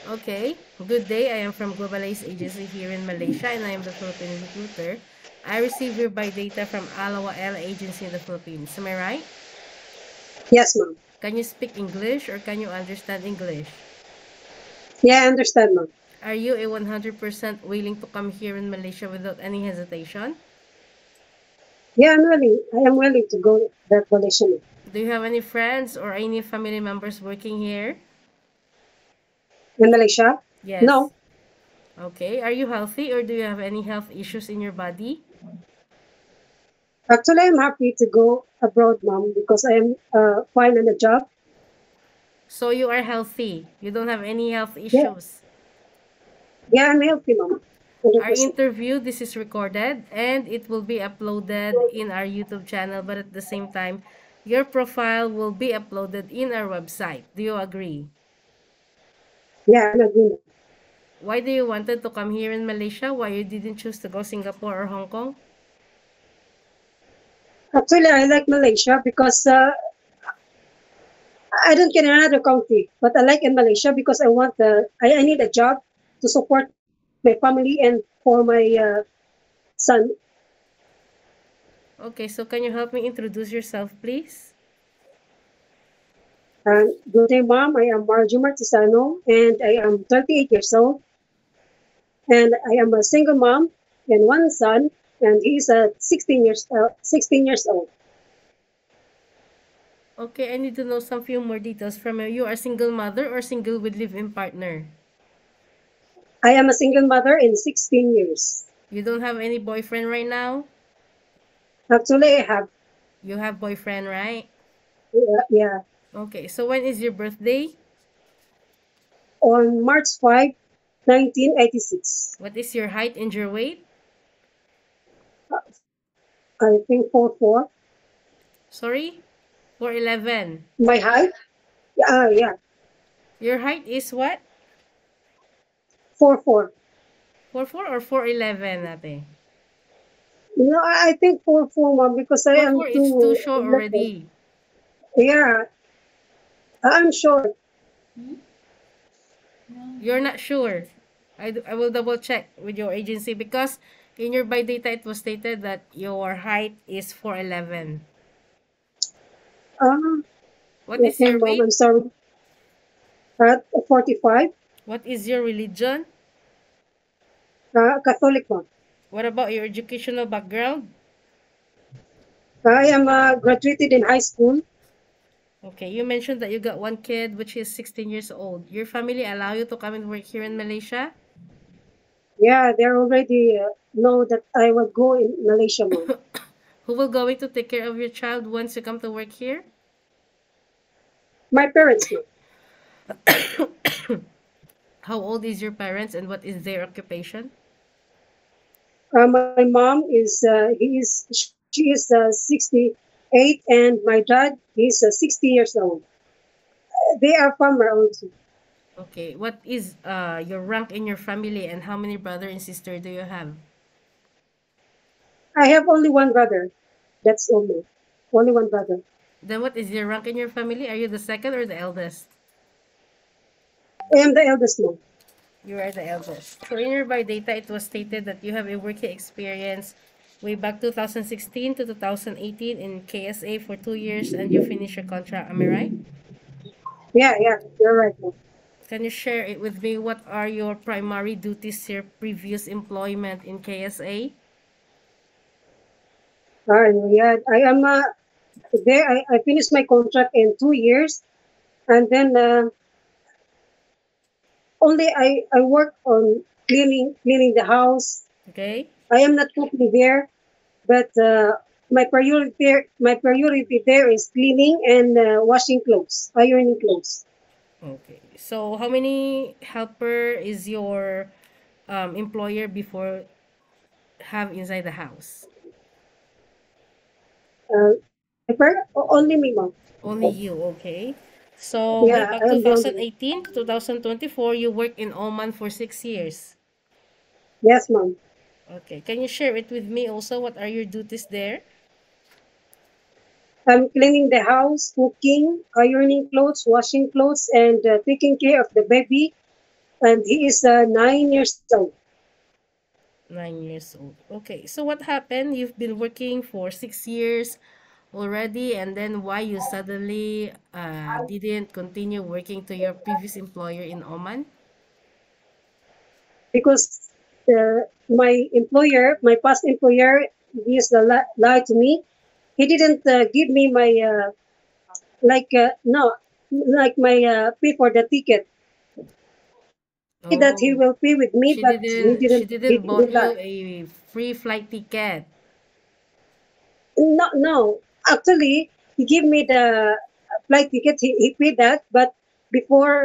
Okay. Good day. I am from Globalize Agency here in Malaysia and I am the Philippine recruiter. I receive your by data from Alawa L Agency in the Philippines. Am I right? Yes, ma'am. Can you speak English or can you understand English? Yeah, I understand, ma'am. Are you a 100% willing to come here in Malaysia without any hesitation? Yeah, I'm willing. I am willing to go that Malaysia. Do you have any friends or any family members working here? In Malaysia? Yes. No. Okay. Are you healthy or do you have any health issues in your body? Actually, I'm happy to go abroad, ma'am, because I am fine in a job. So you are healthy. You don't have any health Yeah, issues. yeah, I'm healthy, ma'am. Our 100%. interview, this is recorded and it will be uploaded in our YouTube channel, but at the same time, your profile will be uploaded in our website. Do you agree? Yeah, I'm agree. Why do you wanted to come here in Malaysia? Why you didn't choose to go Singapore or Hong Kong? Actually, I like Malaysia because I don't get another country, but I like in Malaysia because I need a job to support my family and for my son. Okay, so can you help me introduce yourself, please? Good day, mom. I am Margie Martisano, and I am 38 years old. And I am a single mom and one son, and he's 16 years old. Okay, I need to know some few more details from you. You are single mother or single with live-in partner? I am a single mother in 16 years. You don't have any boyfriend right now? Actually, I have, You have boyfriend, right? yeah, Okay, so when is your birthday? on March 5, 1986. What is your height and your weight? I think 4'4". Sorry? 4'11". My height, yeah, Your height is what? 4'4". 4'4" or 4'11", ate? I think 4'4", mom, because I am 4'4", it's too too short little. already. Yeah, I'm short. You're not sure. I will double check with your agency because in your by data it was stated that your height is 4'11". Ah, What is okay, your mom, weight? I'm sorry. At 45, What is your religion? Catholic, mom. What about your educational background? I am graduated in high school. Okay, you mentioned that you got one kid which is 16 years old. Your family allow you to come and work here in Malaysia? Yeah, they already know that I will go in Malaysia, mom. Who will going to take care of your child once you come to work here? My parents, mom. How old is your parents and what is their occupation? My mom is she is 68, and my dad is 60 years old. They are farmer also. Okay, what is your rank in your family and how many brother and sister do you have? I have only one brother. That's all, mom. Only one brother. Then what is your rank in your family? Are you the second or the eldest? I am the eldest, mom. You are the eldest. So in your data, it was stated that you have a working experience way back 2016 to 2018 in KSA for 2 years and you finish your contract. Am I right? Yeah, you're right, mom. Can you share it with me? What are your primary duties your previous employment in KSA? Yeah, I am there. I finished my contract in 2 years, and then only I work on cleaning the house. Okay. I am not cooking there, but my priority there is cleaning and washing clothes, ironing clothes. Okay. So how many helper is your employer before have inside the house? Uh, only me, mom. Only you, okay. So way Yeah, back I am the only one. 2018 to 2024, you worked in Oman for 6 years. Yes, mom. Okay. Can you share it with me also? What are your duties there? I'm cleaning the house, cooking, ironing clothes, washing clothes, and taking care of the baby. and he is 9 years old. 9 years old. Okay, so what happened? You've been working for 6 years already, and then why you suddenly didn't continue working to your previous employer in Oman? Because my past employer, he is lied to me. He didn't give me my like no like my pay for the ticket. That he Oh, will pay with me, but he she didn't didn't do bought you that. a free flight ticket. No, no. Actually, he gave me the flight ticket. He paid that, but before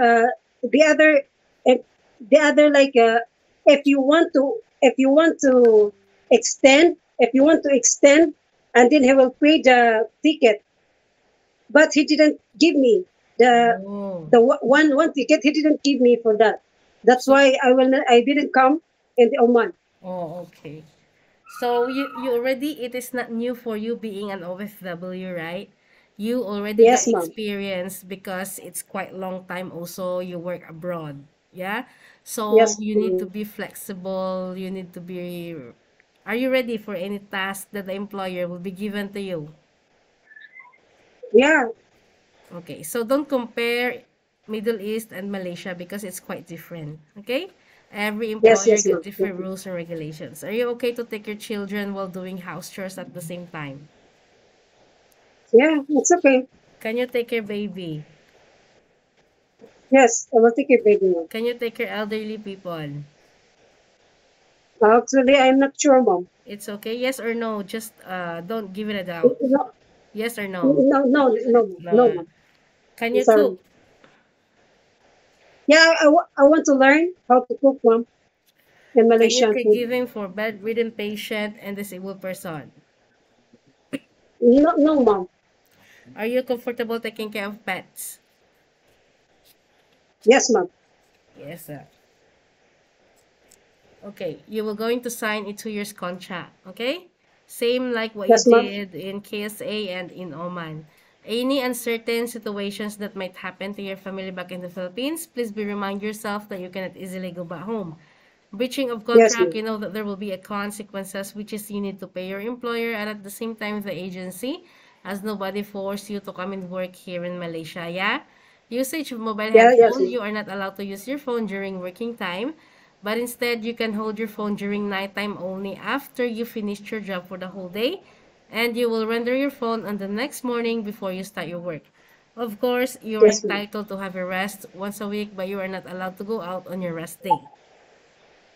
the other, uh, the other like if you want to if you want to extend, and then he will pay the ticket. But he didn't give me the Oh, one ticket. He didn't give me for that. That's so why I didn't come in the Oman. oh, okay. So you already it is not new for you being an OFW, right? You already got Yes, ma'am. experience because it's quite long time also you work abroad. Yeah? So Yes, you need to ma'am. be flexible, you need to be are you ready for any task that the employer will be given to you? Yeah. Okay, so don't compare Middle East and Malaysia because it's quite different. Okay? Every Yes, employer yes, got ma'am. different rules and regulations. Are you okay to take your children while doing house chores at the same time? Yeah, it's okay. Can you take your baby? Yes, I will take your baby now. Can you take your elderly people? Actually, I'm not sure, mom. It's okay. Yes or no? Just don't give it a doubt. No, Yes or no? no, no, no, no, No. mom. Can I'm you sorry. cook? Yeah, I want to learn how to cook, mom, in Can you Malaysian food. caregiving for bedridden patient and disabled person? No, no, mom. Are you comfortable taking care of pets? Yes, mom. Yes, sir. Okay, you were going to sign a 2 years contract, okay? Same like what you Yes, mom. did in KSA and in Oman. Any uncertain situations that might happen to your family back in the Philippines, please be remind yourself that you cannot easily go back home. Breaching of Yes, contract, mom. you know that there will be a consequences, which is you need to pay your employer and at the same time the agency, as nobody forced you to come and work here in Malaysia, yeah? Usage of mobile Yeah, yes, headphone, mom. you are not allowed to use your phone during working time, but instead you can hold your phone during nighttime only after you finished your job for the whole day, and you will render your phone on the next morning before you start your work. Of course, you are Yes, mom. entitled to have a rest once a week, but you are not allowed to go out on your rest day.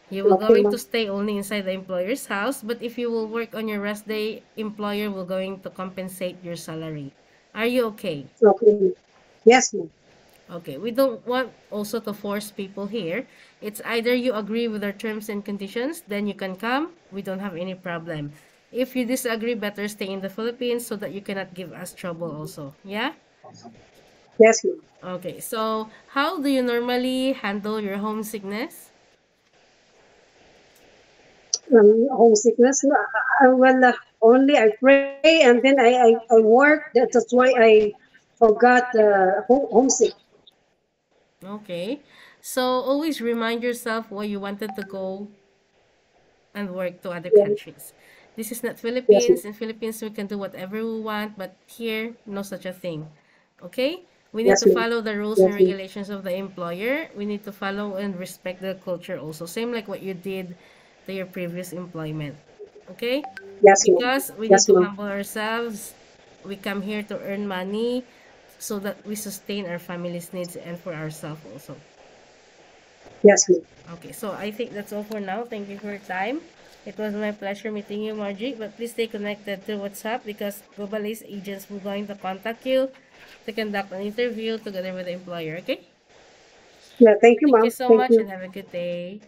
You will Okay, going to mom. stay only inside the employer's house, but if you will work on your rest day, employer will going to compensate your salary. Are you okay? Okay, mom. Yes, mom. Okay, we don't want also to force people here. It's either you agree with our terms and conditions, then you can come. We don't have any problem. If you disagree, better stay in the Philippines so that you cannot give us trouble also. Yeah? Yes, mom. Okay, so how do you normally handle your homesickness? Homesickness. No, well, only I pray and then I work. That's why I forgot homesick. Okay. So always remind yourself why you wanted to go and work to other Yeah, countries. This is not yes, ma'am. Philippines. In Philippines, we can do whatever we want, but here, no such a thing. Okay? We need Yes, to ma'am. follow the rules and Yes, ma'am. regulations of the employer. We need to follow and respect the culture also. Same like what you did to your previous employment. Okay? Yes, ma'am. Because we need Yes, to ma'am. humble ourselves. We come here to earn money so that we sustain our family's needs and for ourselves also. Yes, ma'am. Okay, so I think that's all for now. Thank you for your time. It was my pleasure meeting you, Margie. But please stay connected to WhatsApp because Global Ace agents will going to contact you to conduct an interview together with the employer. Okay? Yeah, thank you, Thank you ma'am. so Thank much and you. have a good day.